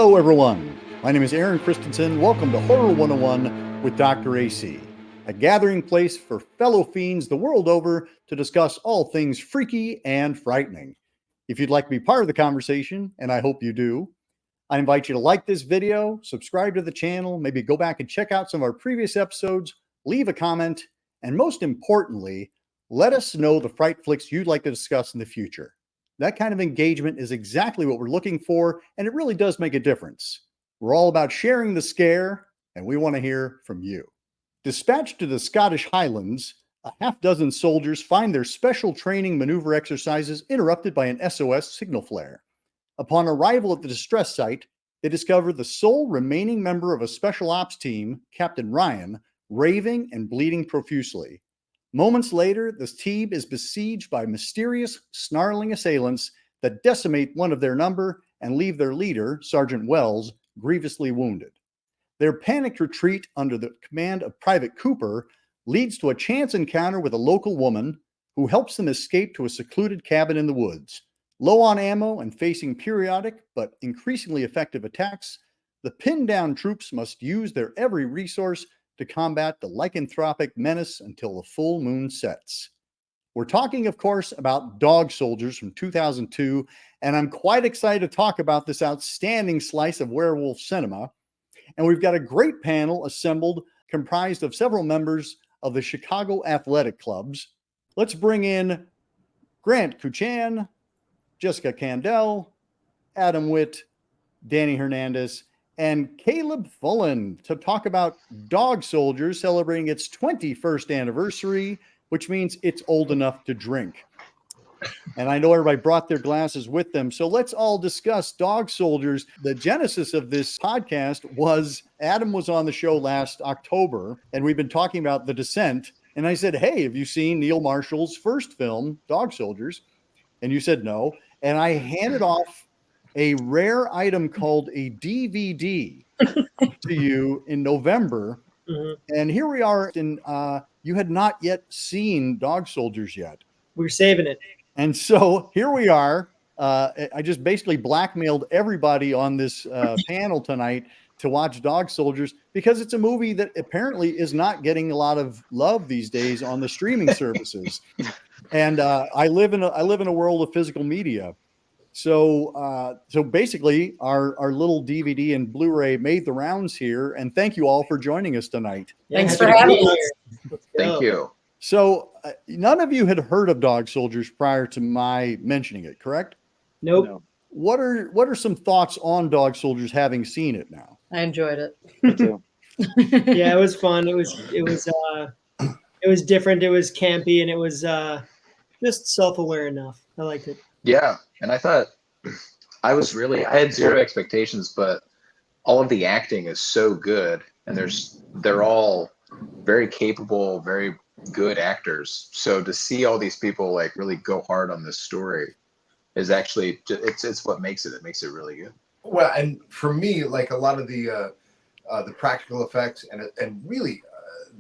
Hello, everyone. My name is Aaron Christensen. Welcome to Horror 101 with Dr. AC, a gathering place for fellow fiends the world over to discuss all things freaky and frightening. If you'd like to be part of the conversation, and I hope you do, I invite you to like this video, subscribe to the channel, maybe go back and check out some of our previous episodes, leave a comment, and most importantly, let us know the fright flicks you'd like to discuss in the future. That kind of engagement is exactly what we're looking for, and it really does make a difference. We're all about sharing the scare, and we want to hear from you. Dispatched to the Scottish Highlands, a half-dozen soldiers find their special training maneuver exercises interrupted by an S.O.S signal flare. Upon arrival at the distress site, they discover the sole remaining member of a special ops team, Captain Ryan, raving and bleeding profusely. Moments later, the team is besieged by mysterious, snarling assailants that decimate one of their number and leave their leader, Sergeant Wells, grievously wounded. Their panicked retreat under the command of Private Cooper leads to a chance encounter with a local woman who helps them escape to a secluded cabin in the woods. Low on ammo and facing periodic but increasingly effective attacks, the pinned-down troops must use their every resource to combat the lycanthropic menace until the full moon sets. We're talking, of course, about Dog Soldiers from 2002, and I'm quite excited to talk about this outstanding slice of werewolf cinema. And we've got a great panel assembled, comprised of several members of the Chicago athletic clubs. Let's bring in Grant Kuchan, Jessica Candell, Adam Witt, Danny Hernandez, and Caleb Fullen to talk about Dog Soldiers celebrating its 21st anniversary, which means it's old enough to drink. And I know everybody brought their glasses with them. So let's all discuss Dog Soldiers. The genesis of this podcast was Adam was on the show last October, and we've been talking about The Descent. And I said, hey, have you seen Neil Marshall's first film, Dog Soldiers? And you said no. And I handed off a rare item called a DVD to you in November. Mm-hmm. And here we are. And you had not yet seen Dog Soldiers yet. We're saving it. And so here we are. I just basically blackmailed everybody on this panel tonight to watch Dog Soldiers because it's a movie that apparently is not getting a lot of love these days on the streaming services. And I live in a world of physical media. So basically our little DVD and Blu-ray made the rounds here. And thank you all for joining us tonight. Thanks for having us. Thank you. So none of you had heard of Dog Soldiers prior to my mentioning it, correct? Nope. No. What are some thoughts on Dog Soldiers having seen it now? I enjoyed it. Me too. Yeah, it was fun. It was different. It was campy, and it was just self-aware enough. I liked it. Yeah, and I thought I had zero expectations, but all of the acting is so good, and they're all very capable, very good actors. So to see all these people like really go hard on this story is actually it's what makes it. It makes it really good. Well, and for me, like a lot of the practical effects and really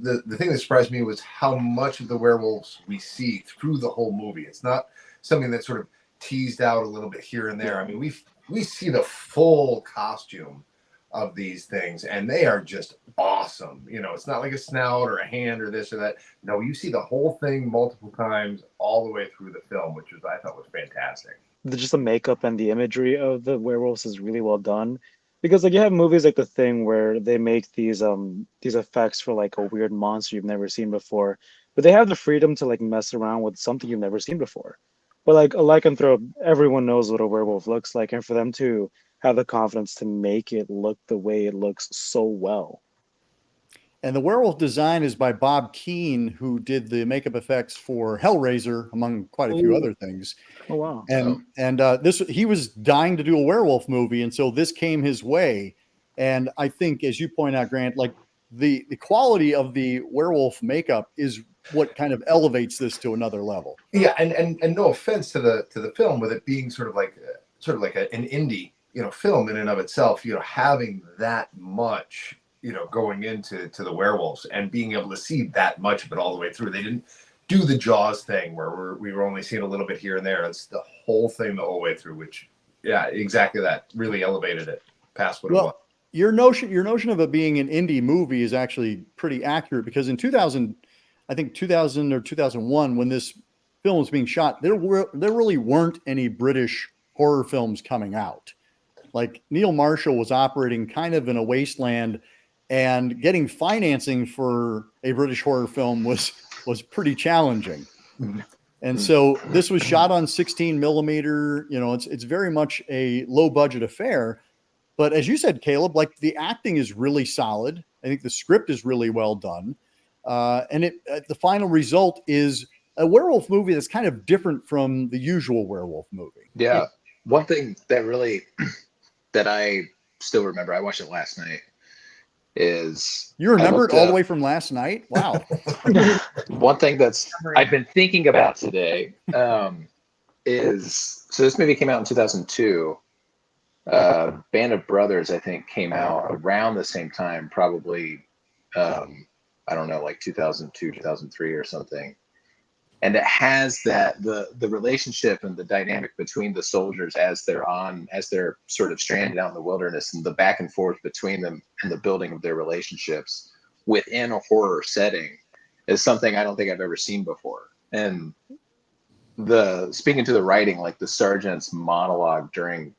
the thing that surprised me was how much of the werewolves we see through the whole movie. It's not something that's sort of teased out a little bit here and there. I mean, we see the full costume of these things, and they are just awesome. You know, it's not like a snout or a hand or this or that. No, you see the whole thing multiple times all the way through the film, which I thought was fantastic. Just the makeup and the imagery of the werewolves is really well done, because like you have movies like The Thing where they make these effects for like a weird monster you've never seen before, but they have the freedom to like mess around with something you've never seen before. But like a lycanthrope, everyone knows what a werewolf looks like, and for them to have the confidence to make it look the way it looks so well. And the werewolf design is by Bob Keane, who did the makeup effects for Hellraiser, among quite a few other things. Oh wow! And he was dying to do a werewolf movie, and so this came his way. And I think, as you point out, Grant, like the quality of the werewolf makeup is what kind of elevates this to another level. Yeah, and no offense to the film, with it being sort of like an indie film in and of itself, having that much going into the werewolves and being able to see that much of it all the way through. They didn't do the Jaws thing where we were only seeing a little bit here and there. It's the whole thing the whole way through, which, yeah, exactly that. Really elevated it. past what it was. Well, your notion of it being an indie movie is actually pretty accurate, because in 2000, I think 2000 or 2001, when this film was being shot, there really weren't any British horror films coming out. Like, Neil Marshall was operating kind of in a wasteland, and getting financing for a British horror film was pretty challenging. And so this was shot on 16 millimeter. You know, it's very much a low budget affair. But as you said, Caleb, like, the acting is really solid. I think the script is really well done. And the final result is a werewolf movie that's kind of different from the usual werewolf movie. Yeah. One thing that really, that I still remember, I watched it last night, is You remember it all the way from last night? Wow. one thing that's I've been thinking about today is, so this movie came out in 2002. Band of Brothers, I think, came out around the same time, probably, I don't know, like 2002, 2003 or something. And it has that the relationship and the dynamic between the soldiers as they're sort of stranded out in the wilderness, and the back and forth between them and the building of their relationships within a horror setting is something I don't think I've ever seen before. And speaking to the writing, like the sergeant's monologue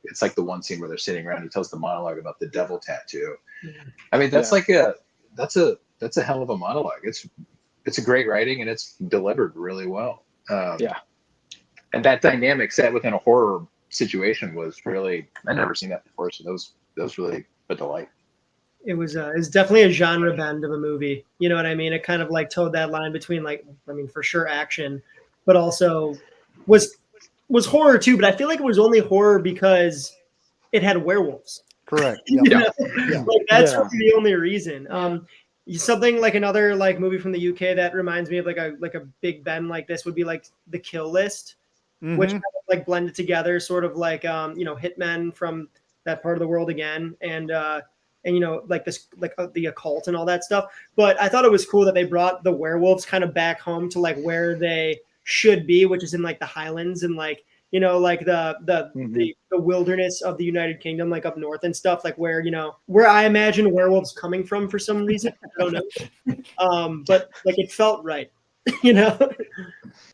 it's like the one scene where they're sitting around, he tells the monologue about the devil tattoo. I mean, that's that's a hell of a monologue. It's a great writing, and it's delivered really well. And that dynamic set within a horror situation was really, I'd never seen that before. So that was really a delight. It was definitely a genre bend of a movie. You know what I mean? It kind of like towed that line between, like, I mean, for sure action, but also was horror too. But I feel like it was only horror because it had werewolves. Correct. You Yeah. know? Like, that's really the only reason. Something like another like movie from the UK that reminds me of like a Big Ben like this would be like The Kill List, which kind of like blended together sort of like hitmen from that part of the world again, and you know, like this, like the occult and all that stuff. But I thought it was cool that they brought the werewolves kind of back home to like where they should be, which is in like the Highlands and like, you know, like the wilderness of the United Kingdom, like up north and stuff, like where, you know, where I imagine werewolves coming from for some reason. I don't know. But like it felt right, you know.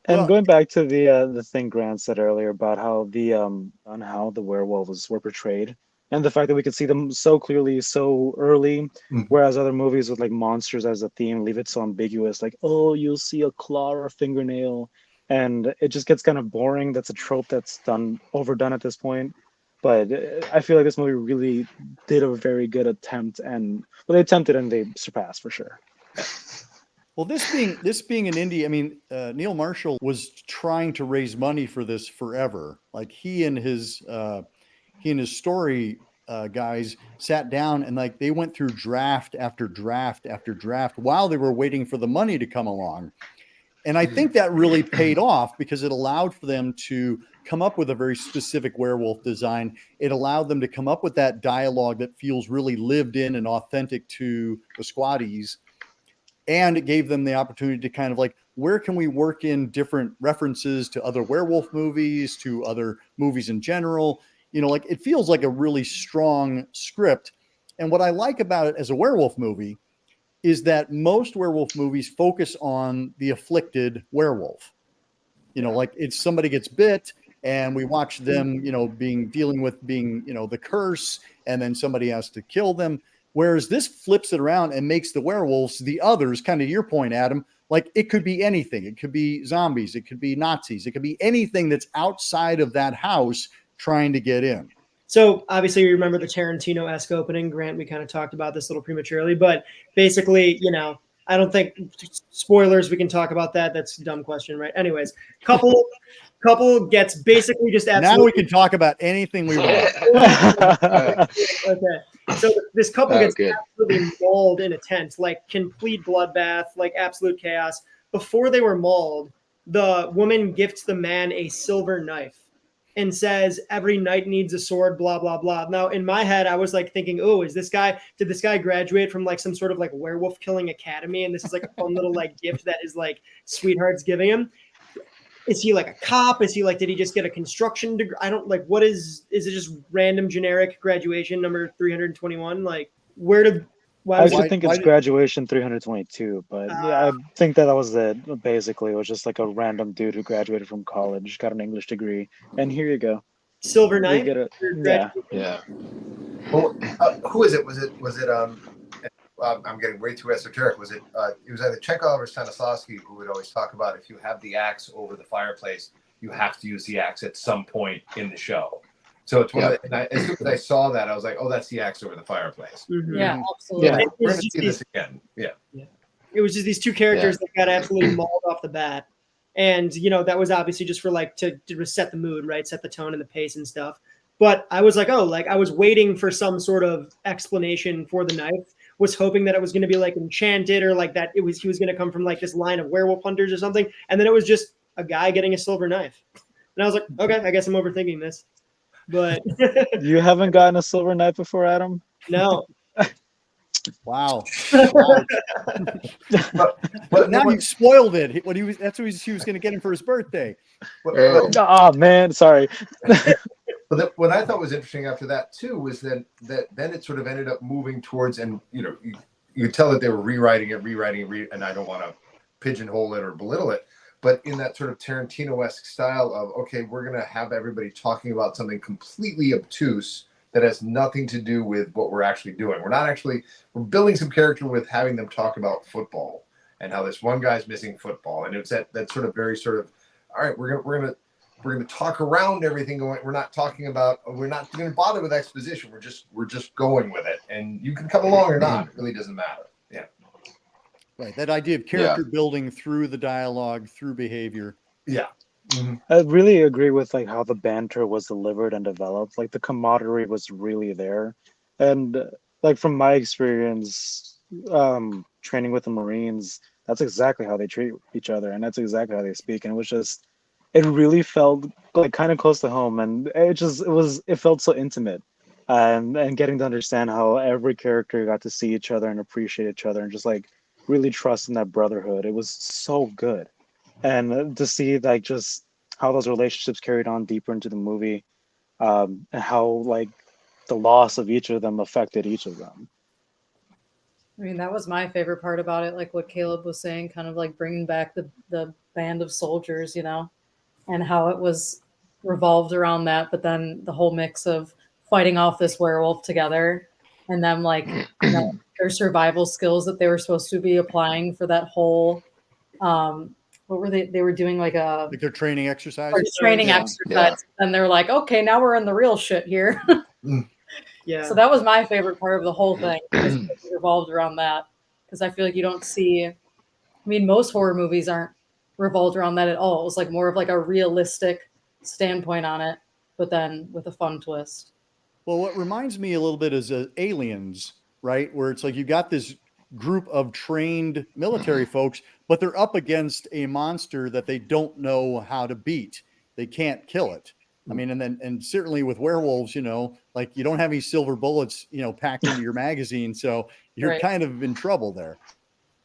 And going back to the thing Grant said earlier about how the werewolves were portrayed, and the fact that we could see them so clearly so early, whereas other movies with like monsters as a theme leave it so ambiguous, like, oh, you'll see a claw or a fingernail, and it just gets kind of boring. That's a trope that's overdone at this point. But I feel like this movie really did a very good attempt, and they attempted and they surpassed for sure. Well, this being an indie, I mean, Neil Marshall was trying to raise money for this forever. Like, he and his story guys sat down, and like they went through draft after draft after draft while they were waiting for the money to come along. And I think that really paid off, because it allowed for them to come up with a very specific werewolf design. It allowed them to come up with that dialogue that feels really lived in and authentic to the squatties. And it gave them the opportunity to kind of like, where can we work in different references to other werewolf movies, to other movies in general? You know, like, it feels like a really strong script. And what I like about it as a werewolf movie is that most werewolf movies focus on the afflicted werewolf. You know, like, it's somebody gets bit and we watch them, you know, dealing with being, you know, the curse, and then somebody has to kill them. Whereas this flips it around and makes the werewolves, the others, kind of your point, Adam, like, it could be anything. It could be zombies. It could be Nazis. It could be anything that's outside of that house trying to get in. So obviously you remember the Tarantino-esque opening, Grant. We kind of talked about this a little prematurely, but basically, you know, I don't think spoilers, we can talk about that. That's a dumb question, right? Anyways, couple gets basically just absolutely. Now we can talk about anything we want. Okay. So this couple gets absolutely mauled in a tent, like complete bloodbath, like absolute chaos. Before they were mauled, the woman gifts the man a silver knife and says, every knight needs a sword, blah, blah, blah. Now, in my head, I was like thinking, oh, did this guy graduate from like some sort of like werewolf killing academy? And this is like a fun little like gift that his like sweetheart's giving him. is he like a cop? Is he like, did he just get a construction degree? I don't like, what is it just random generic graduation number 321? Like, why I was actually it? think it's graduation 322, but yeah, I think that was it. Basically, it was just like a random dude who graduated from college, got an English degree, and here you go. Silver You knife? get it. Or Yeah. Yeah. Well, who is it? Was it I'm getting way too esoteric. Was it? It was either Chekhov or Stanislavski who would always talk about if you have the axe over the fireplace, you have to use the axe at some point in the show. So it's one of the, and as soon as I saw that, I was like, oh, that's the axe over the fireplace. Mhm. Yeah, absolutely. Yeah. We're going to see this again. Yeah. It was just these two characters that got absolutely mauled off the bat. And, that was obviously just for like to set the mood, right? Set the tone and the pace and stuff. But I was like, oh, like I was waiting for some sort of explanation for the knife, was hoping that it was going to be like enchanted or like that he was going to come from like this line of werewolf hunters or something. And then it was just a guy getting a silver knife. And I was like, okay, I guess I'm overthinking this. But You haven't gotten a silver knife before, Adam? no. Wow. But Now you've spoiled it. That's what he was going to get him for his birthday. Oh man, sorry. But what I thought was interesting after that too was then it sort of ended up moving towards, and you could tell that they were rewriting it, and I don't want to pigeonhole it or belittle it, but in that sort of Tarantino-esque style of, okay, we're going to have everybody talking about something completely obtuse that has nothing to do with what we're actually doing. We're building some character with having them talk about football and how this one guy's missing football, and it's that sort of very sort of, all right, we're gonna talk around everything. We're not going to bother with exposition. We're just going with it, and you can come along or not. It really doesn't matter. Yeah. Right. That idea of character building through the dialogue, through behavior. Yeah. Mm-hmm. I really agree with like how the banter was delivered and developed. Like the camaraderie was really there, and like from my experience, training with the Marines, that's exactly how they treat each other, and that's exactly how they speak. And it really felt like kind of close to home, and it felt so intimate, and getting to understand how every character got to see each other and appreciate each other, and just like really trust in that brotherhood. It was so good. And to see like just how those relationships carried on deeper into the movie, and how like the loss of each of them affected each of them. I mean, that was my favorite part about it, like what Caleb was saying, kind of like bringing back the band of soldiers, and how it was revolved around that, but then the whole mix of fighting off this werewolf together, and then like their survival skills that they were supposed to be applying for that whole what were they were doing like their training exercise. Exercise. And they're like, okay, now we're in the real shit here. Yeah. So that was my favorite part of the whole thing. It revolved around that, because I feel like you don't see, I mean, most horror movies aren't revolved around that at all. It was like more of like a realistic standpoint on it, but then with a fun twist. Well, what reminds me a little bit is Aliens, right? Where it's like you got this group of trained military folks, but they're up against a monster that they don't know how to beat. They can't kill it. I mean, and certainly with werewolves, like you don't have any silver bullets, packed into your magazine. So you're kind of in trouble there.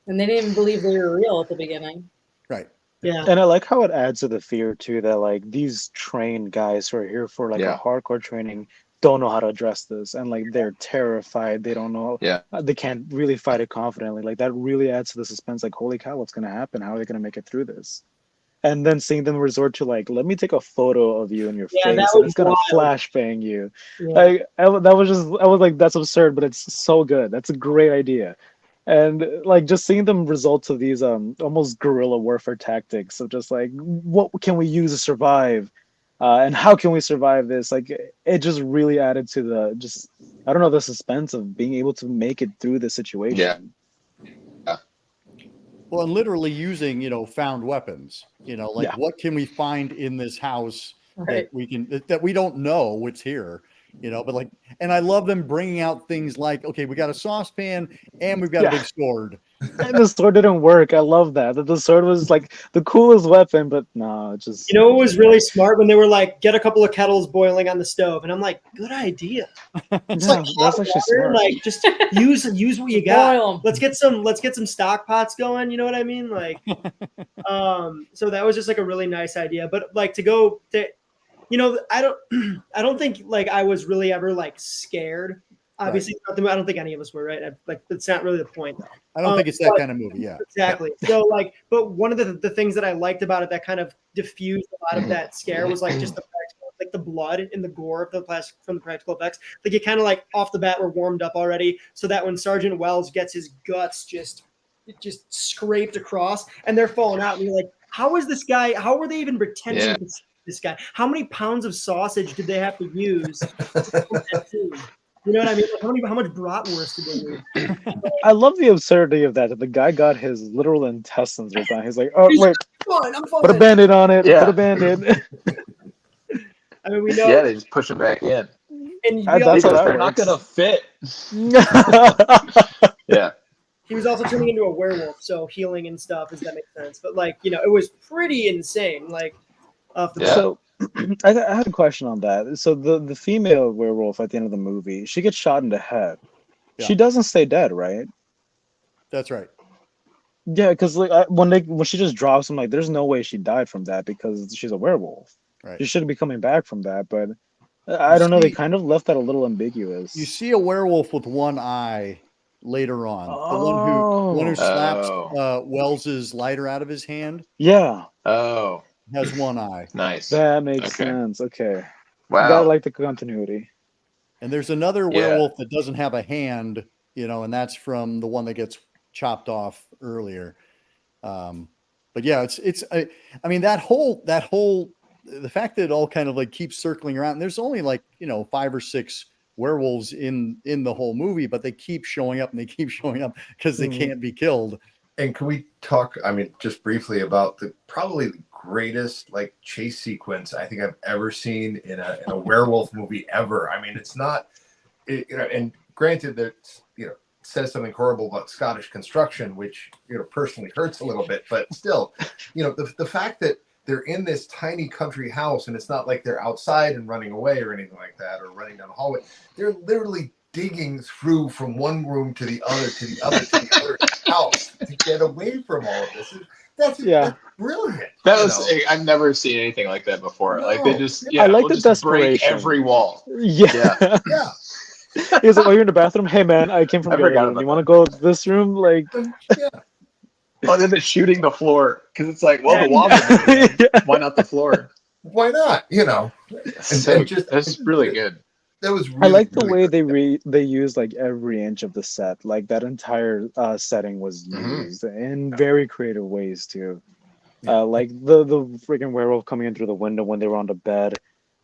And they didn't even believe they were real at the beginning. Right. Yeah. And I like how it adds to the fear too, that like these trained guys who are here for like a hardcore training don't know how to address this, and like they're terrified. They don't know. They can't really fight it confidently. Like that really adds to the suspense. Like, holy cow, what's gonna happen? How are they gonna make it through this? And then seeing them resort to like, let me take a photo of you in your face, and it's gonna flashbang you. I was like, that's absurd, but it's so good. That's a great idea. And like just seeing them result to these almost guerrilla warfare tactics of just like, what can we use to survive? And how can we survive this? Like it just really added to the suspense of being able to make it through the situation. Yeah. Well, and literally using, found weapons, what can we find in this house that we don't know what's here, but like, and I love them bringing out things like, okay, we got a saucepan and we've got a big sword. And the sword didn't work. I love that. That the sword was like the coolest weapon, but no, it just. You know, it was really smart when they were like, get a couple of kettles boiling on the stove, and I'm like, good idea. It's like Yeah, that's hot actually water, smart. like just use what you Boil 'em. got. Let's get some stock pots going. You know what I mean? Like, so that was just like a really nice idea. But like to go to, you know, I don't think like I was really ever like scared. Obviously, I don't think any of us were, right? Like, it's not really the point. I don't think it's that kind of movie. Yeah. Exactly. So like, but one of the things that I liked about it that kind of diffused a lot of that scare was like just the practical, like the blood and the gore of the from the practical effects. Like you kind of like off the bat were warmed up already, so that when Sergeant Wells gets his guts just scraped across and they're falling out, and you're like, how is this guy? How were they even pretending Yeah. to see this guy? How many pounds of sausage did they have to use to film that scene? You know what I mean? Like how much bratwurst did they use? I love the absurdity of that. That the guy got his literal intestines ripped out. He's like, oh wait, I'm put a fine. band-aid on it. Yeah. Put a band-aid. I mean, we know. Yeah, they just push him back in. And we That's also, how that They're not works. gonna fit. Yeah. he was also turning into a werewolf, so healing and stuff, does that make sense? But like, you know, it was pretty insane. Like, off the Yeah. So I had a question on that. So the female werewolf at the end of the movie, she gets shot in the head. Yeah. She doesn't stay dead, right? That's right. Yeah, because like when she just drops, I'm like, there's no way she died from that because she's a werewolf. Right. She shouldn't be coming back from that. But I don't know. They see- kind of left that a little ambiguous. You see a werewolf with one eye later on. The one who slaps Oh. Wells's lighter out of his hand Yeah, Oh. has one eye. Nice. that makes Okay. sense. Okay, Wow. gotta like the continuity. And there's another Yeah. werewolf that doesn't have a hand, you know, and that's from the one that gets chopped off earlier. But yeah, I mean, the fact that it all kind of like keeps circling around, and there's only like, you know, 5 or 6 werewolves in the whole movie, but they keep showing up and they keep showing up because they Mhm. can't be killed. And can we talk, I mean, just briefly about probably the greatest like chase sequence I think I've ever seen in a werewolf movie ever. I mean, it's not, you know, and granted that, you know, says something horrible about Scottish construction, which, you know, personally hurts a little bit, but still, you know, the fact that they're in this tiny country house and it's not like they're outside and running away or anything like that, or running down the hallway. They're literally digging through from one room to the other to the other to the other house to get away from all of this. That's brilliant. That was I've never seen anything like that before. No. Like they just I like we'll the just break desperation. every wall. Yeah. Yeah. He's like, oh, you're in the bathroom? Hey, man, I came from I the other forgot room. about You want to go to this room? Like, Yeah. Oh, then they're shooting the floor because it's like, well, the walls are moving. Yeah. Why not the floor? Why not? You know, So, that's really good. that was really, I like the really way good. they used like every inch of the set. Like that entire setting was Mhm. used in very creative ways too. Like the freaking werewolf coming in through the window when they were on the bed.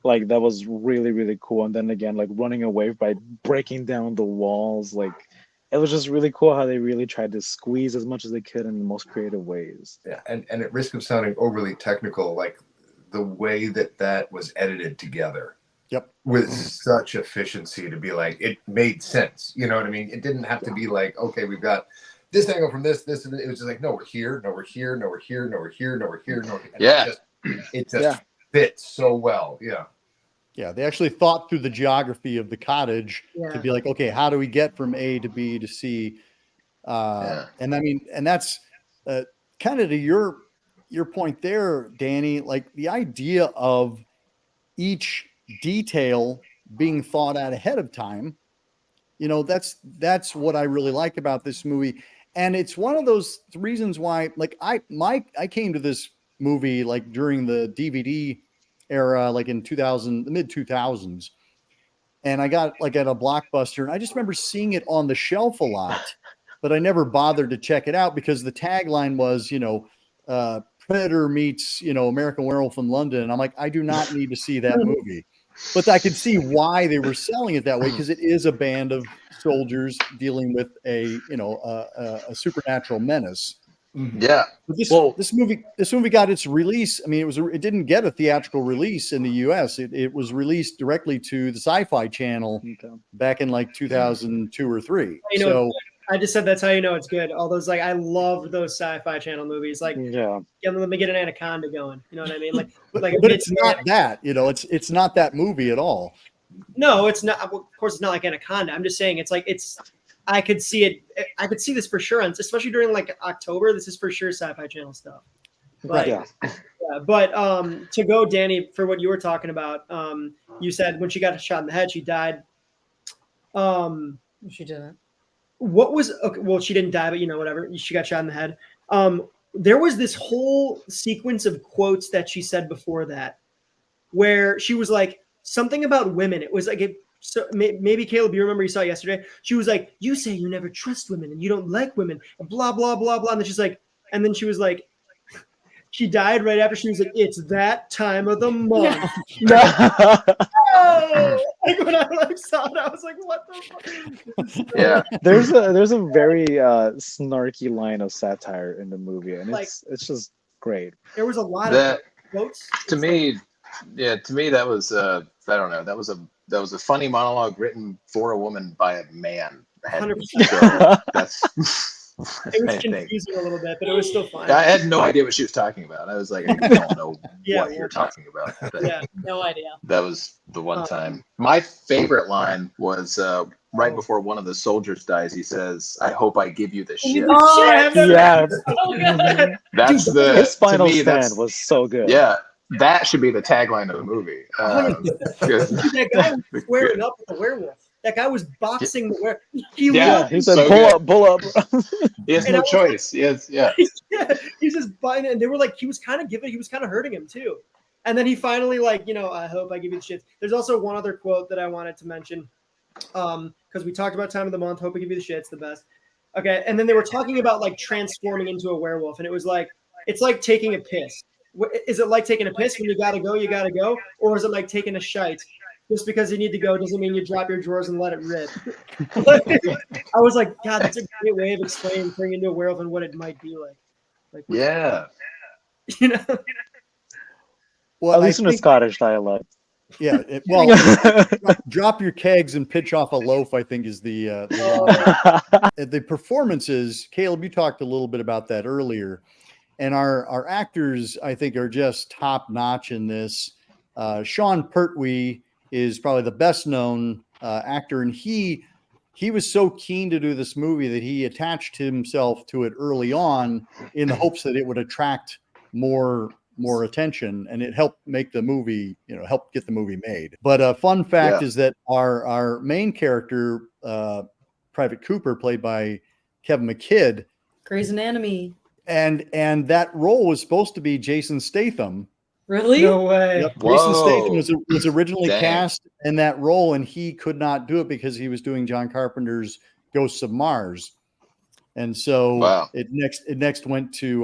Like that was really, really cool. And then again, like running away by breaking down the walls. Like it was just really cool how they really tried to squeeze as much as they could in the most creative ways. Yeah, and at risk of sounding overly technical, like the way that was edited together. Yep. With such efficiency to be like, it made sense. You know what I mean? It didn't have to be like, okay, we've got this angle from this, and it was just like, no, we're here, no, we're here, no, we're here, no, we're here, no, we're here, no. And Yeah. It just fits so well. Yeah. Yeah, they actually thought through the geography of the cottage to Yeah. be like, okay, how do we get from A to B to C? And I mean, and that's kind of to your point there, Danny. Like the idea of each detail being thought out ahead of time. You know, that's what I really like about this movie, and it's one of those reasons why, like, I came to this movie like during the DVD era, like in the mid 2000s, and I got like at a Blockbuster, and I just remember seeing it on the shelf a lot, but I never bothered to check it out because the tagline was, you know, Predator meets, you know, American Werewolf in London, and I'm like, I do not need to see that movie. But I could see why they were selling it that way, because it is a band of soldiers dealing with a supernatural menace. Yeah. But this movie got its release. I mean, it didn't get a theatrical release in the U.S. It was released directly to the Sci-Fi Channel back in like 2002 or 3. You know, I just said that's how you know it's good. All those I love those Sci-Fi Channel movies. Like, Yeah. let me get an anaconda going. You know what I mean? Like, But it's not that. It's not that movie at all. No, it's not. Well, of course, it's not like Anaconda. I'm just saying it's. I could see it. I could see this for sure, especially during like October. This is for sure Sci-Fi Channel stuff. But, Yeah. But to go, Danny, for what you were talking about, you said when she got shot in the head, she died. She didn't. What was okay? Well, she didn't die, but whatever. She got shot in the head. There was this whole sequence of quotes that she said before that, where she was like something about women. It was like so maybe Caleb, you remember you saw it yesterday. She was like, "You say you never trust women and you don't like women," and blah blah blah blah. And then she's like, she was like, she died right after she was like, "It's that time of the month." Oh! Like when I saw it, I was like, "What the fuck?" Yeah. There's a very snarky line of satire in the movie, and it's just great. There was a lot That- of quotes. To me, that was I don't know, that was a funny monologue written for a woman by a man. 100%. So that's It was my thing. confusing a little bit, but it was still fun. I had no idea what she was talking about. I was like, I don't know Yeah, what you're talking about. But Yeah. No idea. that was the one time. My favorite line was right before one of the soldiers dies. He says, "I hope I give you the shit." Oh, I have that- Yeah. Oh, God. That's Dude, the His final to me, stand that's, was so good. yeah. That should be the tagline of the movie. That guy was squaring up with the werewolf. That guy was boxing the werewolf. He Yeah, loved He said, So pull up. He has And no I was choice. Yes, yeah. yeah, he's just buying it. And they were like, he was kind of hurting him too. And then he finally I hope I give you the shits. There's also one other quote that I wanted to mention. Because we talked about time of the month, hope I give you the shits, the best. Okay, and then they were talking about like transforming into a werewolf, and it was like, it's like taking a piss. Is it like taking a piss when you gotta go, or is it like taking a shite? Just because you need to go doesn't mean you drop your drawers and let it rip. I was like, God, that's a great way of explaining turning into a werewolf and what it might be like. Yeah. You know? Well, At least in a Scottish dialect. Yeah. Drop your kegs and pitch off a loaf, I think, is the the performances. Caleb, you talked a little bit about that earlier. And our actors, I think, are just top notch in this. Sean Pertwee is probably the best known actor, and he was so keen to do this movie that he attached himself to it early on in the hopes that it would attract more attention, and it helped make the movie, help get the movie made. But a fun fact is that our main character, Private Cooper, played by Kevin McKidd, Grey's Anatomy. and that role was supposed to be Jason Statham. Really? No way. Yep. Whoa. Jason Statham was originally Dang. cast in that role, and he could not do it because he was doing John Carpenter's Ghosts of Mars, and so it next went to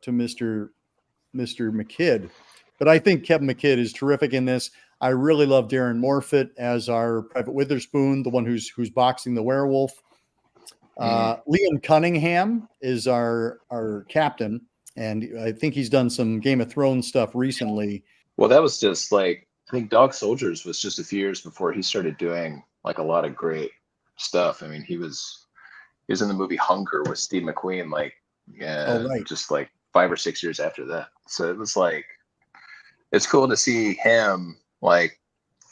Mr. McKidd. But I think Kevin McKidd is terrific in this. I really love Darren Morfitt as our Private Witherspoon, the one who's boxing the werewolf. Liam Cunningham is our captain, and I think he's done some Game of Thrones stuff recently. Well, that was just like, I think Dog Soldiers was just a few years before he started doing like a lot of great stuff. I mean, he was in the movie Hunger with Steve McQueen, just like 5 or 6 years after that. So it was like, it's cool to see him like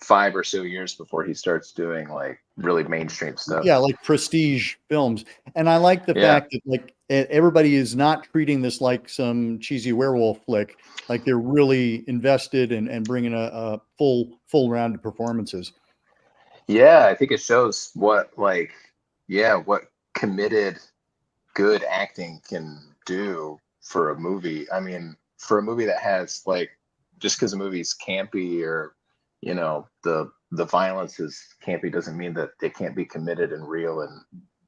5 or so years before he starts doing like really mainstream stuff. Yeah, like prestige films. And I like the fact that like everybody is not treating this like some cheesy werewolf flick. Like they're really invested and bringing a full round of performances. Yeah, I think it shows what committed good acting can do for a movie. I mean, for a movie that has like, just because a movie's campy or the violence is campy doesn't mean that they can't be committed and real and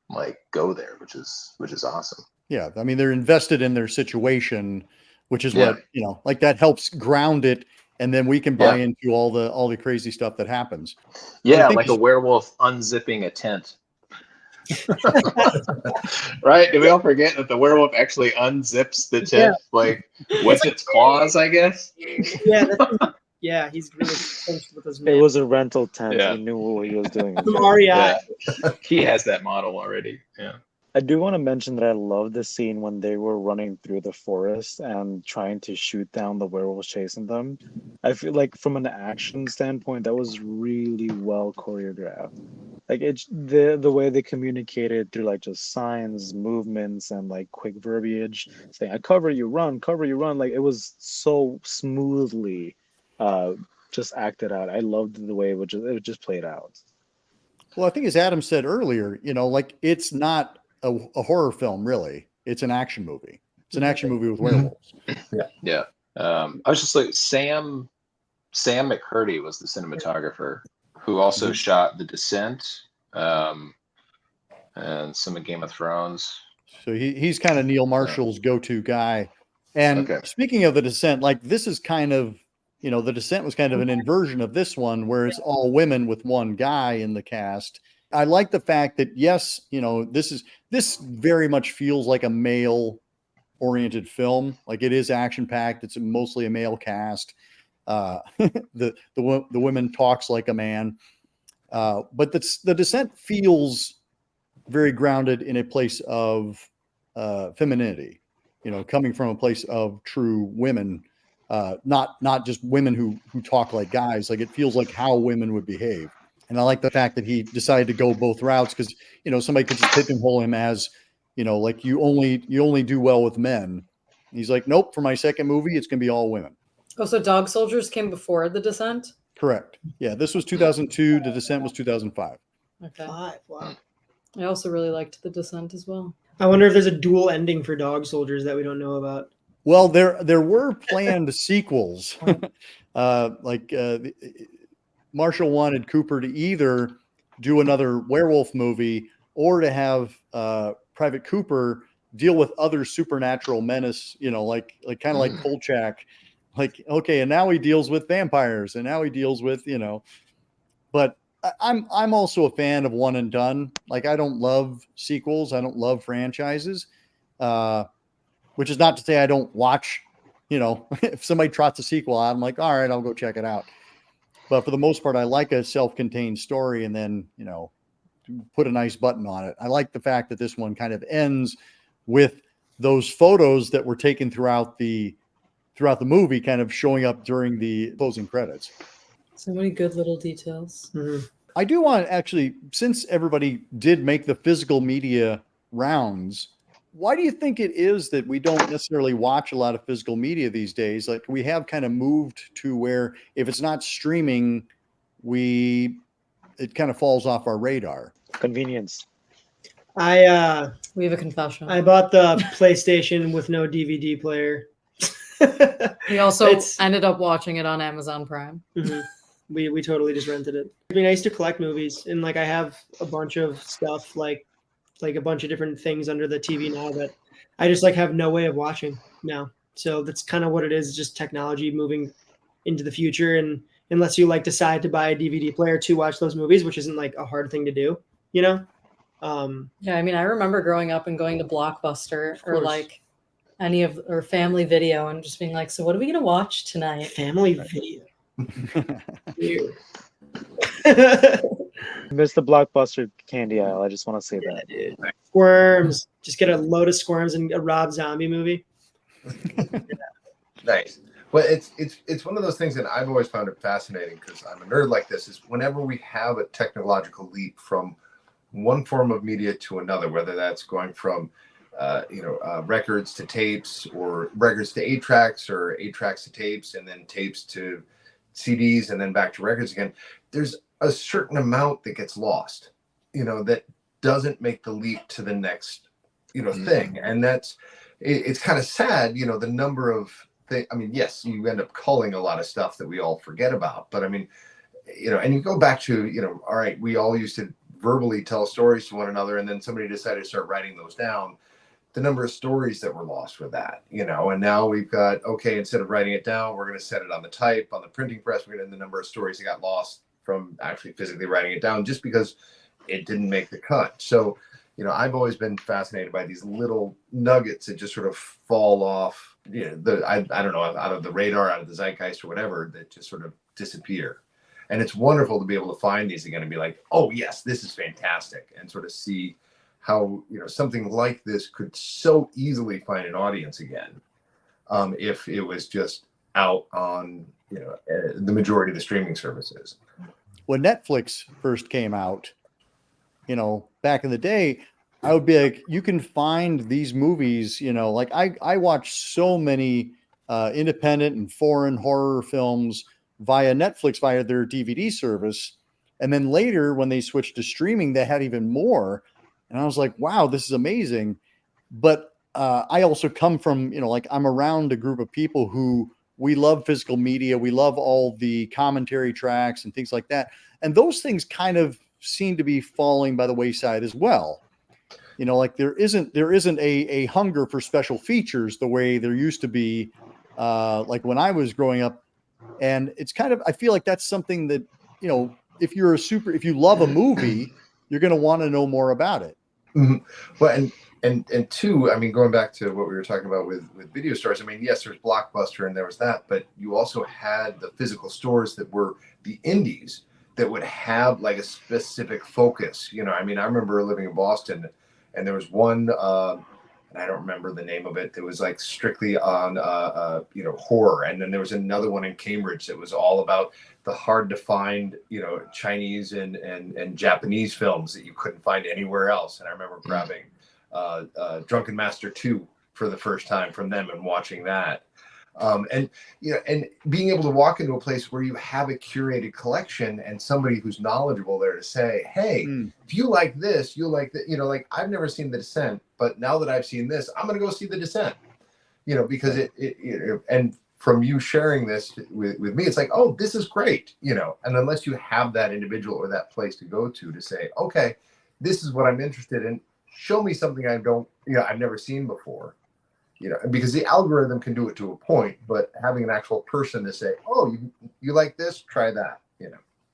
like go there, which is awesome. Yeah, I mean they're invested in their situation, which is what like that helps ground it, and then we can buy into all the crazy stuff that happens. Yeah, like a werewolf unzipping a tent. Right? Did we all forget that the werewolf actually unzips the tent with its claws, I guess? Yeah, he's really close with his It man. was a rental tent. Yeah. He knew what he was doing. From REI. He has that model already. Yeah. I do want to mention that I love the scene when they were running through the forest and trying to shoot down the werewolves chasing them. I feel like from an action standpoint, that was really well choreographed. Like the way they communicated through like just signs, movements, and like quick verbiage, saying "I cover you, run." Like it was so smoothly, uh, just acted out. I loved the way it just played out. Well, I think as Adam said earlier, like it's not a horror film, really. It's an action movie. It's an action movie with werewolves. Yeah. I was just like Sam McCurdy was the cinematographer who also shot The Descent, and some of Game of Thrones. So he's kind of Neil Marshall's go-to guy. And speaking of The Descent, like this is kind of, The Descent was kind of an inversion of this one where it's all women with one guy in the cast. I like the fact that, yes, this very much feels like a male oriented film. Like it is action packed. It's mostly a male cast. The women talks like a man. But the Descent feels very grounded in a place of femininity, coming from a place of true women, not just women who talk like guys. Like it feels like how women would behave. And I like the fact that he decided to go both routes because, somebody could just pigeonhole him as, like you only do well with men. And he's like, nope, for my second movie, it's going to be all women. Oh, so Dog Soldiers came before The Descent? Correct. Yeah, this was 2002. The Descent was 2005. Okay. Wow. I also really liked The Descent as well. I wonder if there's a dual ending for Dog Soldiers that we don't know about. Well, there were planned sequels. Marshall wanted Cooper to either do another werewolf movie or to have Private Cooper deal with other supernatural menace, like kind of like Kolchak. Like, okay, and now he deals with vampires, and now he deals with, but I'm also a fan of one and done. Like, I don't love sequels. I don't love franchises, which is not to say I don't watch, if somebody trots a sequel out, I'm like, all right, I'll go check it out. But for the most part, I like a self-contained story and then, put a nice button on it. I like the fact that this one kind of ends with those photos that were taken throughout the movie kind of showing up during the closing credits. So many good little details. Mm-hmm. I do want actually, since everybody did make the physical media rounds, why do you think it is that we don't necessarily watch a lot of physical media these days? Like we have kind of moved to where if it's not streaming, it kind of falls off our radar. Convenience. We have a confession. I bought the PlayStation with no DVD player. We also ended up watching it on Amazon Prime. Mm-hmm. We totally just rented it. It'd be nice to collect movies, and like I have a bunch of stuff like a bunch of different things under the TV now that I just like have no way of watching now. So that's kind of what it is, just technology moving into the future. And unless you like decide to buy a DVD player to watch those movies, which isn't like a hard thing to do, Yeah, I mean, I remember growing up and going to Blockbuster or like or Family Video and just being like, so what are we going to watch tonight? Family Video. Weird. Missed the Blockbuster candy aisle. I just want to say that. Dude. Squirms. Just get a load of Squirms and a Rob Zombie movie. Nice. Well, it's one of those things that I've always found it fascinating because I'm a nerd like this. Is whenever we have a technological leap from one form of media to another, whether that's going from records to tapes, or records to 8-tracks, or 8-tracks to tapes, and then tapes to CDs, and then back to records again. There's a certain amount that gets lost, that doesn't make the leap to the next, thing. And it's kind of sad, the number of things. I mean, yes, you end up culling a lot of stuff that we all forget about, but I mean, and you go back to, all right, we all used to verbally tell stories to one another, and then somebody decided to start writing those down. The number of stories that were lost with that, and now we've got, okay, instead of writing it down, we're going to set it on the printing press. We're going to, the number of stories that got lost from actually physically writing it down just because it didn't make the cut. So, I've always been fascinated by these little nuggets that just sort of fall off, I don't know, out of the radar, out of the zeitgeist or whatever, that just sort of disappear. And it's wonderful to be able to find these again and be like, oh yes, this is fantastic. And sort of see how something like this could so easily find an audience again, if it was just out on the majority of the streaming services. When Netflix first came out, back in the day, I would be like, you can find these movies, like I watch so many independent and foreign horror films via Netflix, via their DVD service. And then later when they switched to streaming, they had even more. And I was like, wow, this is amazing. But I also come from, like I'm around a group of people who we love physical media. We love all the commentary tracks and things like that. And those things kind of seem to be falling by the wayside as well. Like there isn't a hunger for special features the way there used to be, like when I was growing up. And it's kind of, I feel like that's something that, if you love a movie, you're going to want to know more about it. Mm-hmm. Well, and two, I mean, going back to what we were talking about with video stores, I mean, yes, there's Blockbuster and there was that, but you also had the physical stores that were the indies that would have like a specific focus. I mean, I remember living in Boston, and there was one, and I don't remember the name of it. It was like strictly on, horror. And then there was another one in Cambridge that was all about the hard to find, Chinese and Japanese films that you couldn't find anywhere else. And I remember grabbing Drunken Master 2 for the first time from them and watching that. And being able to walk into a place where you have a curated collection and somebody who's knowledgeable there to say, hey, if you like this, you'll like that. Like I've never seen The Descent, but now that I've seen this, I'm going to go see The Descent, because it and from you sharing this with me, it's like, oh, this is great, and unless you have that individual or that place to go to say, okay, this is what I'm interested in. Show me something I've never seen before. Because the algorithm can do it to a point, but having an actual person to say, oh, you like this, try that,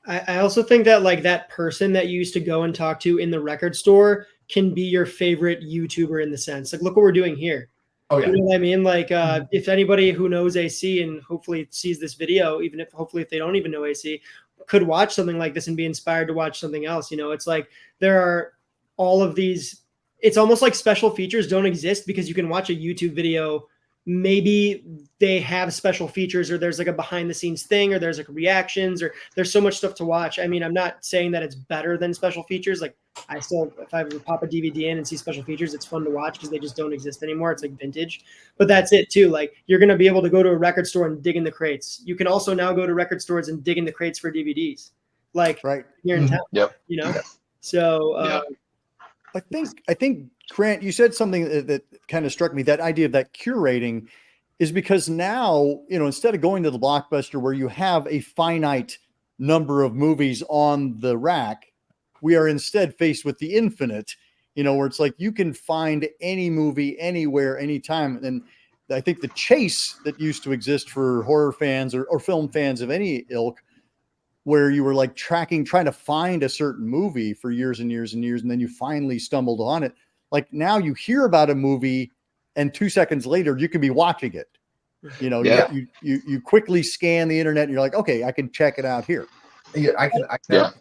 I also think that like that person that you used to go and talk to in the record store can be your favorite YouTuber in the sense. Like, look what we're doing here. Oh, yeah. You know what I mean? Like, if anybody who knows AC and hopefully sees this video, hopefully if they don't even know AC, could watch something like this and be inspired to watch something else. It's like there are all of these. It's almost like special features don't exist because you can watch a YouTube video. Maybe they have special features, or there's like a behind the scenes thing, or there's like reactions, or there's so much stuff to watch. I mean, I'm not saying that it's better than special features. Like if I pop a DVD in and see special features, it's fun to watch because they just don't exist anymore. It's like vintage, but that's it too. Like you're going to be able to go to a record store and dig in the crates. You can also now go to record stores and dig in the crates for DVDs. Like right here in town, Yep. So, I think Grant, you said something that kind of struck me. That idea of that curating is because now, instead of going to the Blockbuster where you have a finite number of movies on the rack, we are instead faced with the infinite, where it's like you can find any movie anywhere, anytime. And I think the chase that used to exist for horror fans or film fans of any ilk, where you were like trying to find a certain movie for years and years and years, and then you finally stumbled on it. Like now you hear about a movie and 2 seconds later you can be watching it. You quickly scan the internet and you're like, okay, I can check it out here. Yeah, I can have,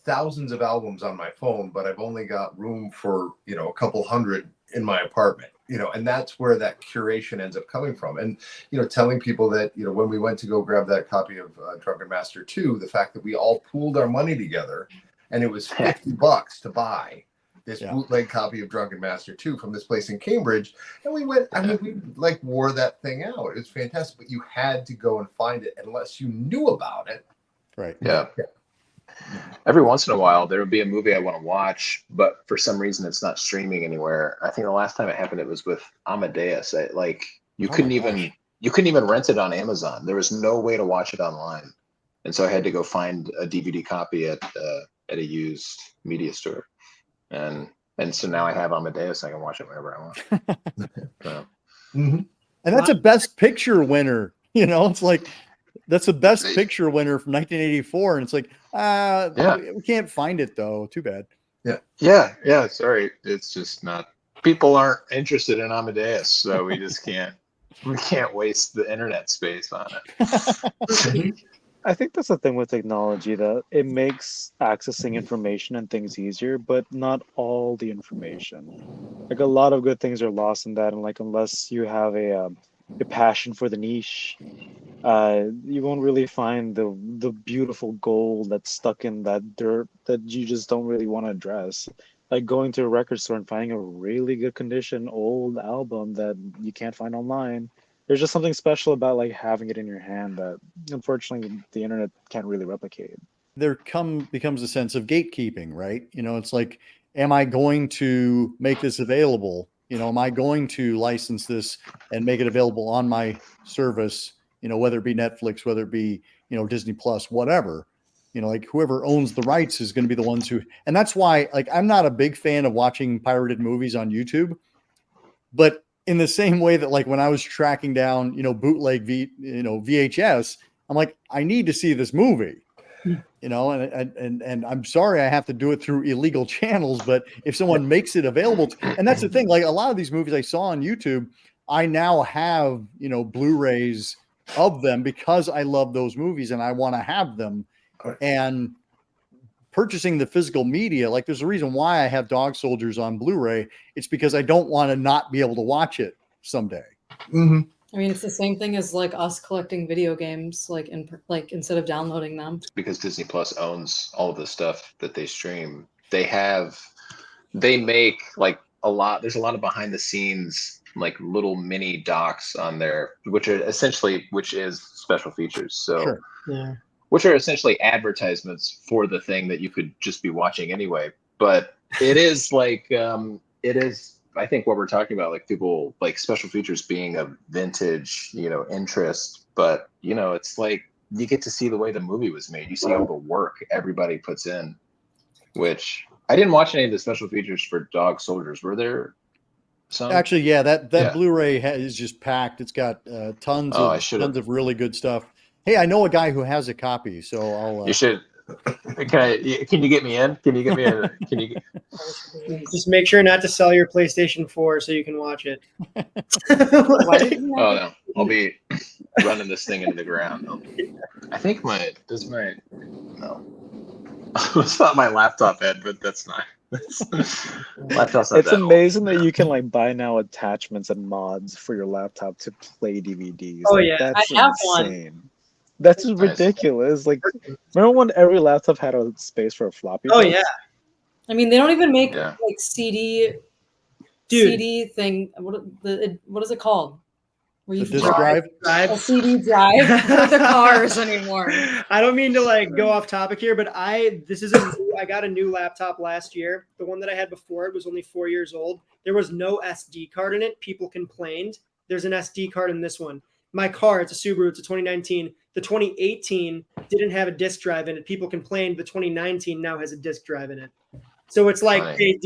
thousands of albums on my phone, but I've only got room for, a couple hundred in my apartment, and that's where that curation ends up coming from. And, telling people that, when we went to go grab that copy of Drunken Master 2, the fact that we all pooled our money together and it was $50 to buy this bootleg copy of Drunken Master 2 from this place in Cambridge. And we went, we like wore that thing out. It was fantastic, but you had to go and find it unless you knew about it. Right. Yeah. Every once in a while, there would be a movie I want to watch, but for some reason it's not streaming anywhere. I think the last time it happened, it was with Amadeus. You couldn't even rent it on Amazon. There was no way to watch it online, and so I had to go find a DVD copy at a used media store, and so now I have Amadeus. I can watch it whenever I want. So. Mm-hmm. And that's a Best Picture winner. It's like. That's the Best Picture winner from 1984, and it's like, we can't find it though. Too bad. Yeah. Sorry, it's just not. People aren't interested in Amadeus, so we just can't. We can't waste the internet space on it. I think that's the thing with technology, that it makes accessing information and things easier, but not all the information. Like a lot of good things are lost in that, and like unless you have a passion for the niche, you won't really find the beautiful gold that's stuck in that dirt that you just don't really want to address. Like going to a record store and finding a really good condition old album that you can't find online. There's just something special about like having it in your hand that unfortunately the internet can't really replicate. Becomes a sense of gatekeeping, right? It's like, am I going to make this available? Am I going to license this and make it available on my service? Whether it be Netflix, whether it be, Disney Plus, whatever, like whoever owns the rights is going to be the ones who, and that's why, like, I'm not a big fan of watching pirated movies on YouTube, but in the same way that, like, when I was tracking down, bootleg VHS, I'm like, I need to see this movie. And I'm sorry I have to do it through illegal channels, but if someone makes it available, and that's the thing, like a lot of these movies I saw on YouTube, I now have, Blu-rays of them because I love those movies and I want to have them. And purchasing the physical media, like there's a reason why I have Dog Soldiers on Blu-ray. It's because I don't want to not be able to watch it someday. Mm-hmm. I mean, it's the same thing as like us collecting video games, like instead of downloading them. Because Disney Plus owns all of the stuff that they stream. They make like a lot. There's a lot of behind the scenes, like little mini docs on there, which is special features. So, Sure. Yeah. Which are essentially advertisements for the thing that you could just be watching anyway. But it is like, I think what we're talking about, like people like special features being a vintage, interest, but it's like you get to see the way the movie was made. You see all the work everybody puts in, which I didn't watch any of the special features for Dog Soldiers. Were there some? Actually, yeah, that Blu-ray is just packed. It's got tons of really good stuff. Hey, I know a guy who has a copy, so I'll. You should. Can you get me in? Can you get me in? Can you? Just make sure not to sell your PlayStation 4 so you can watch it. Oh no, I'll be running this thing into the ground. I think no. It's not my laptop head, but that's not. It's amazing that you can like buy now attachments and mods for your laptop to play DVDs. Oh like, yeah, that's I have insane. That's ridiculous. Like, remember when every laptop had a space for a floppy? Oh yeah. I mean, they don't even make like CD thing. What is it called? Where you disk drive? A CD drive for the cars anymore. I don't mean to like go off topic here, but I got a new laptop last year. The one that I had before it was only 4 years old. There was no SD card in it. People complained. There's an SD card in this one. My car, it's a Subaru, it's a 2019. The 2018 didn't have a disk drive in it. People complained. The 2019 now has a disk drive in it. So it's like they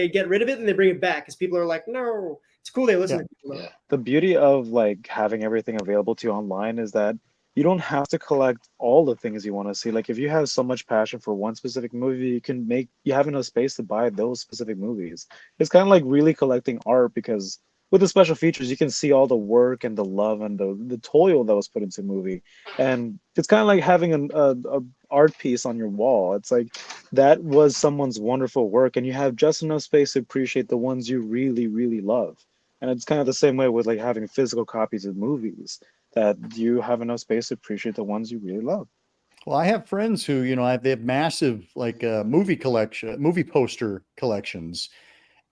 get rid of it and they bring it back because people are like, no, it's cool. They listen to people. Yeah. The beauty of like having everything available to you online is that you don't have to collect all the things you want to see. Like if you have so much passion for one specific movie, you have enough space to buy those specific movies. It's kind of like really collecting art, because with the special features, you can see all the work and the love and the toil that was put into the movie. And it's kind of like having a art piece on your wall. It's like that was someone's wonderful work, and you have just enough space to appreciate the ones you really, really love. And it's kind of the same way with like having physical copies of movies, that you have enough space to appreciate the ones you really love. Well, I have friends who, they have massive like movie poster collections,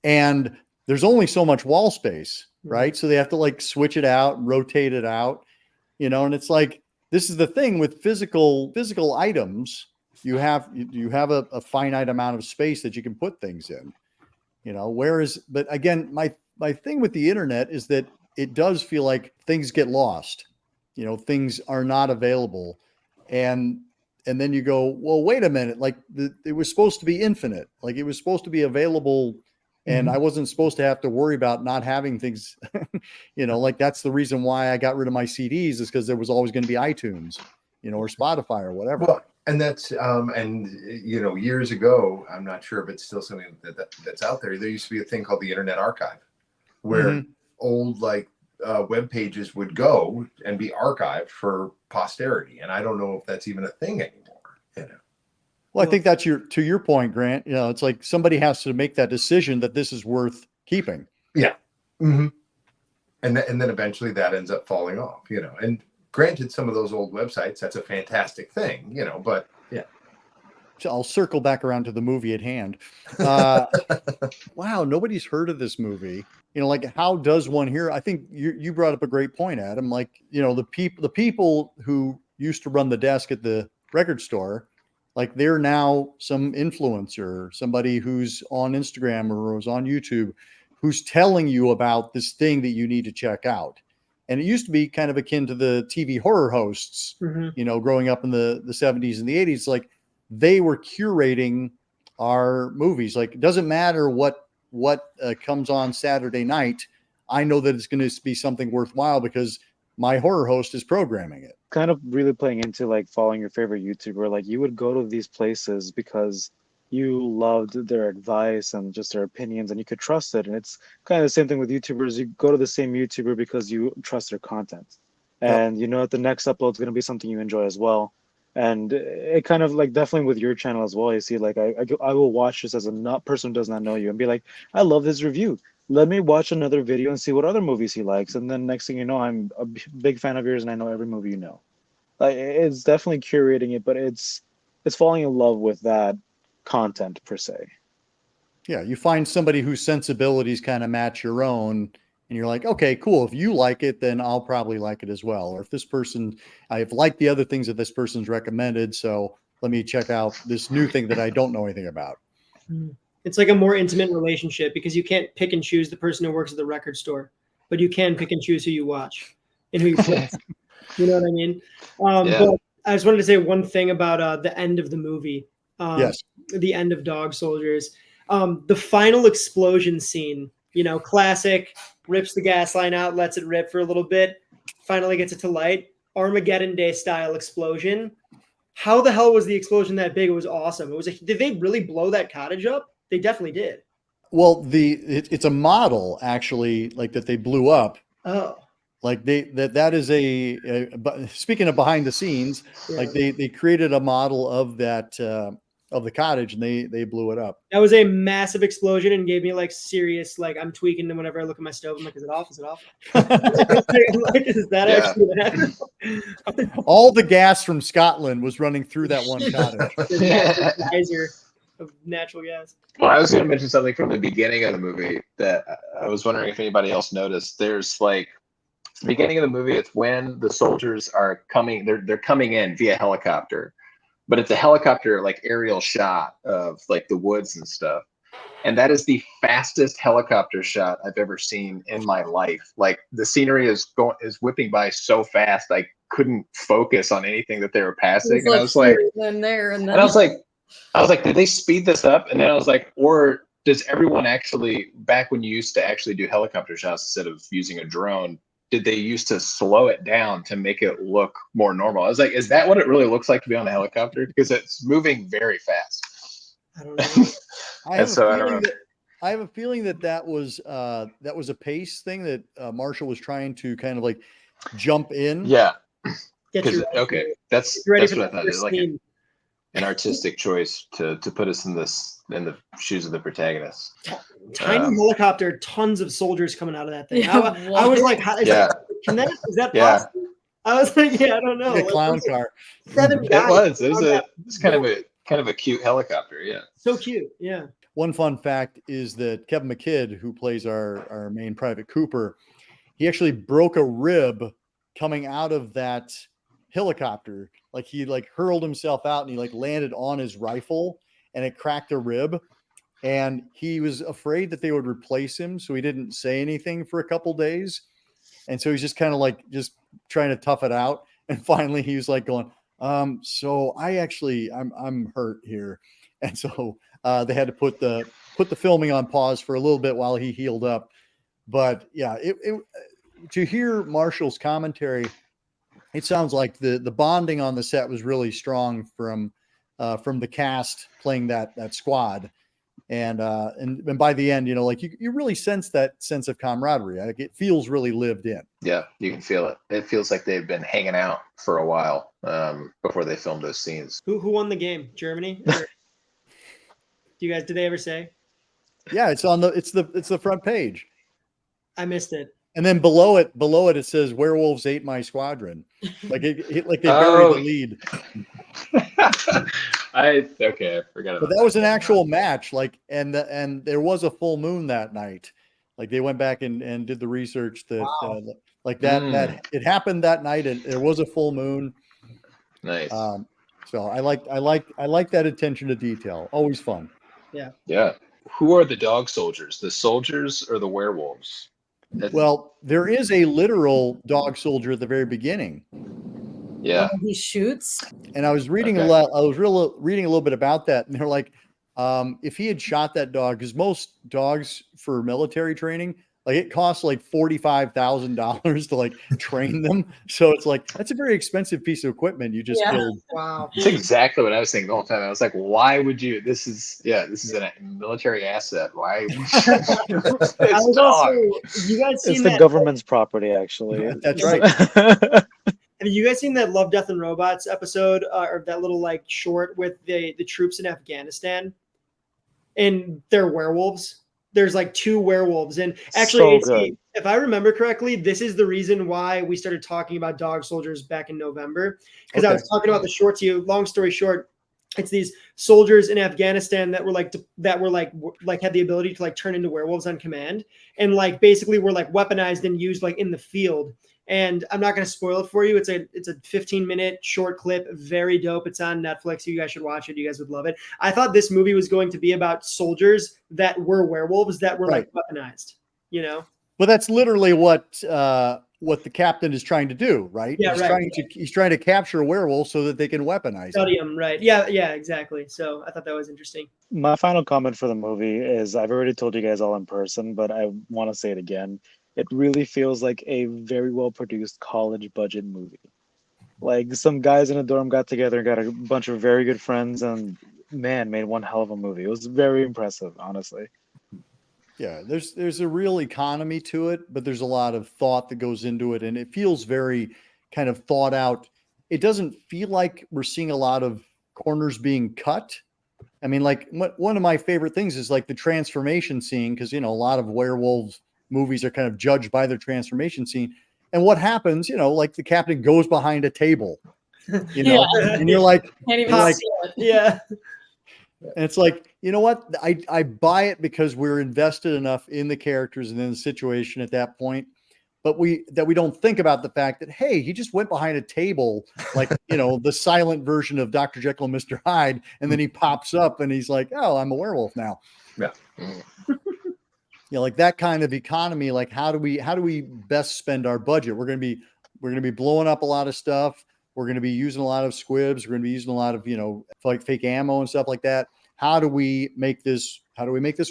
and there's only so much wall space, right? So they have to like switch it out and rotate it out, and it's like, this is the thing with physical items. You have a finite amount of space that you can put things in, but again, my thing with the internet is that it does feel like things get lost, things are not available. And then you go, well, wait a minute, like it was supposed to be infinite. Like it was supposed to be available. And I wasn't supposed to have to worry about not having things, like that's the reason why I got rid of my CDs, is because there was always going to be iTunes, or Spotify or whatever. Well, and that's, years ago, I'm not sure if it's still something that's out there. There used to be a thing called the Internet Archive, where old, like web pages would go and be archived for posterity, and I don't know if that's even a thing anymore. You know. Well, I think that's to your point, Grant. You know, it's like somebody has to make that decision that this is worth keeping. Yeah. Mm-hmm. And then eventually that ends up falling off, you know. And granted, some of those old websites, that's a fantastic thing, you know, but yeah. So I'll circle back around to the movie at hand. Wow, nobody's heard of this movie. You know, like how does one hear? I think you brought up a great point, Adam. Like, you know, the people who used to run the desk at the record store, like they're now some influencer, somebody who's on Instagram or was on YouTube, who's telling you about this thing that you need to check out. And it used to be kind of akin to the TV horror hosts, you know, growing up in the 70s and the 80s. Like they were curating our movies. Like it doesn't matter what comes on Saturday night. I know that it's going to be something worthwhile because my horror host is programming it. Kind of really playing into like following your favorite YouTuber. Like you would go to these places because you loved their advice and just their opinions and you could trust it. And it's kind of the same thing with YouTubers. You go to the same YouTuber because you trust their content. And you know that the next upload is going to be something you enjoy as well. And it kind of like definitely with your channel as well. You see, like I will watch this as a person who does not know you and be like, I love this review. Let me watch another video and see what other movies he likes. And then next thing you know, I'm a big fan of yours and I know every movie you know. Like it's definitely curating it, but it's falling in love with that content per se. Yeah, you find somebody whose sensibilities kind of match your own, and you're like, okay, cool. If you like it, then I'll probably like it as well. Or if this person, I've liked the other things that this person's recommended, so let me check out this new thing that I don't know anything about. It's like a more intimate relationship because you can't pick and choose the person who works at the record store, but you can pick and choose who you watch and who you play. You know what I mean? But I just wanted to say one thing about the end of the movie. Yes. The end of Dog Soldiers. The final explosion scene, you know, classic, rips the gas line out, lets it rip for a little bit, finally gets it to light. Armageddon Day style explosion. How the hell was the explosion that big? It was awesome. Did they really blow that cottage up? They definitely did. Well, it's a model actually, like that they blew up. Oh. Like that is but speaking of behind the scenes, like they created a model of that of the cottage and they blew it up. That was a massive explosion and gave me like serious, like I'm tweaking them whenever I look at my stove. I'm like, is it off? Is it off? Like, is that actually what happened? All the gas from Scotland was running through that one cottage. Geyser of natural gas. Well, I was going to mention something from the beginning of the movie that I was wondering if anybody else noticed. There's like the beginning of the movie, it's when the soldiers are coming, they're coming in via helicopter, but it's a helicopter like aerial shot of like the woods and stuff. And that is the fastest helicopter shot I've ever seen in my life. Like the scenery is whipping by so fast I couldn't focus on anything that they were passing. And I was like, I was like, did they speed this up? And then I was like, or does everyone actually, back when you used to actually do helicopter shots instead of using a drone, did they used to slow it down to make it look more normal? I was like, is that what it really looks like to be on a helicopter? Because it's moving very fast. I don't know. I have a feeling that was a pace thing that Marshall was trying to kind of like jump in. Yeah. Okay. That's what I thought. It's like an artistic choice to put us in the shoes of the protagonist. Tiny helicopter, tons of soldiers coming out of that thing. I was like, is that possible? I was like, I don't know. The clown car. 7 guys. It's kind of a cute helicopter. Yeah. So cute. Yeah. One fun fact is that Kevin McKidd, who plays our main Private Cooper, he actually broke a rib coming out of that helicopter. Like he like hurled himself out and he like landed on his rifle and it cracked a rib. And he was afraid that they would replace him. So he didn't say anything for a couple days. And so he's just kind of like just trying to tough it out. And finally he was like going, so I'm hurt here. And so they had to put the filming on pause for a little bit while he healed up. But yeah, to hear Marshall's commentary, it sounds like the bonding on the set was really strong from the cast playing that squad. And by the end, like you really sense that sense of camaraderie. Like it feels really lived in. Yeah, you can feel it. It feels like they've been hanging out for a while before they filmed those scenes. Who won the game? Germany? Or, did they ever say? Yeah, it's the front page. I missed it. And then below it, it says "Werewolves ate my squadron." Like they buried the lead. I forgot about But that was an actual match. Like, and there was a full moon that night. Like they went back and did the research that that it happened that night, and there was a full moon. Nice. So I like that attention to detail. Always fun. Yeah. Yeah. Who are the dog soldiers? The soldiers or the werewolves? Well, there is a literal dog soldier at the very beginning. Yeah. He shoots. And I was reading reading a little bit about that, and they're like, if he had shot that dog, because most dogs for military training, like it costs like $45,000 to like train them. So it's like that's a very expensive piece of equipment you just killed. Wow. That's exactly what I was thinking the whole time. I was like, why would you? This is a military asset. Why? I was also, you guys seen It's the that? government's property, actually. That's right. Have you guys seen that Love, Death, and Robots episode, or that little like short with the troops in Afghanistan, and they're werewolves? There's like 2 werewolves, and actually, if I remember correctly, this is the reason why we started talking about dog soldiers back in November, because I was talking about the short to you. Long story short, it's these soldiers in Afghanistan that were like had the ability to like turn into werewolves on command, and like basically were like weaponized and used like in the field. And I'm not going to spoil it for you. It's a 15-minute short clip, very dope. It's on Netflix. You guys should watch it. You guys would love it. I thought this movie was going to be about soldiers that were werewolves that were like weaponized. Well, that's literally what the captain is trying to do, right? Yeah, he's trying to capture a werewolf so that they can weaponize study them, right? Yeah, exactly. So I thought that was interesting. My final comment for the movie is I've already told you guys all in person, but I want to say it again. It really feels like a very well-produced college budget movie. Like some guys in a dorm got together and got a bunch of very good friends and, man, made one hell of a movie. It was very impressive, honestly. Yeah, there's a real economy to it, but there's a lot of thought that goes into it, and it feels very kind of thought out. It doesn't feel like we're seeing a lot of corners being cut. I mean, like one of my favorite things is like the transformation scene, because a lot of werewolves movies are kind of judged by their transformation scene. And what happens, like the captain goes behind a table, and you're like, can't even see it. Yeah. And it's like, you know what? I buy it because we're invested enough in the characters and in the situation at that point. But we don't think about the fact that, hey, he just went behind a table, like, the silent version of Dr. Jekyll and Mr. Hyde. And then he pops up and he's like, oh, I'm a werewolf now. Yeah. Like that kind of economy, like how do we best spend our budget? We're going to be blowing up a lot of stuff. We're going to be using a lot of squibs. We're going to be using a lot of, like fake ammo and stuff like that. How do we make this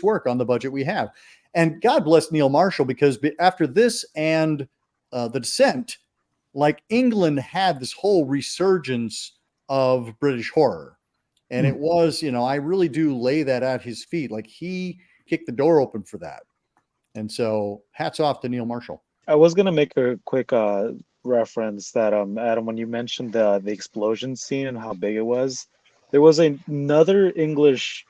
work on the budget we have? And God bless Neil Marshall, because after this and The Descent, like England had this whole resurgence of British horror. And it was, I really do lay that at his feet. Like he kicked the door open for that. And so hats off to Neil Marshall. I was going to make a quick reference that, Adam, when you mentioned the explosion scene and how big it was, there was another English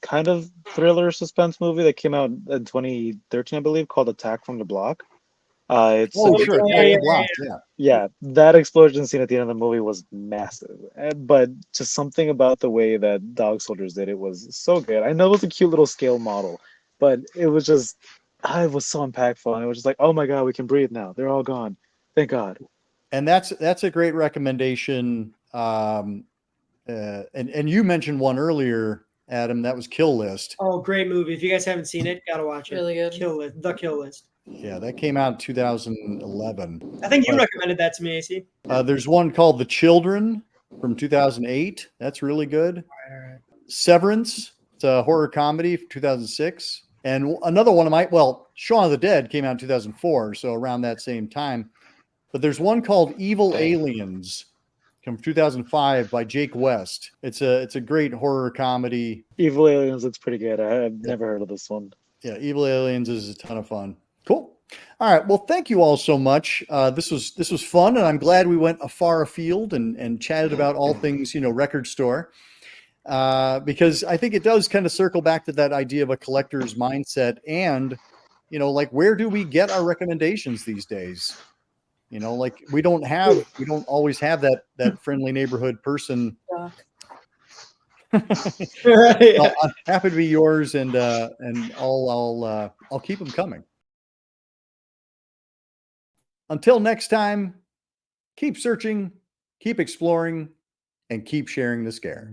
kind of thriller suspense movie that came out in 2013, I believe, called Attack from the Block. Sure. Yeah, that explosion scene at the end of the movie was massive. But just something about the way that Dog Soldiers did it was so good. I know it was a cute little scale model, but it was just, it was so impactful. And it was just like, oh my God, we can breathe now. They're all gone. Thank God. And that's a great recommendation. And you mentioned one earlier, Adam, that was Kill List. Oh, great movie. If you guys haven't seen it, gotta watch it. Really good. The Kill List. Yeah, that came out in 2011. I think you recommended that to me, AC. There's one called The Children from 2008. That's really good. All right. Severance. It's a horror comedy from 2006. And another one of Shaun of the Dead came out in 2004, so around that same time. But there's one called Evil Aliens, from 2005 by Jake West. It's a great horror comedy. Evil Aliens looks pretty good. I've never heard of this one. Yeah, Evil Aliens is a ton of fun. Cool. All right. Well, thank you all so much. This was fun, and I'm glad we went far afield and chatted about all things, record store. Because I think it does kind of circle back to that idea of a collector's mindset, and like, where do we get our recommendations these days? Like, we don't always have that friendly neighborhood person. Doc. Well, I'm happy to be yours, and I'll keep them coming. Until next time, keep searching, keep exploring, and keep sharing the scare.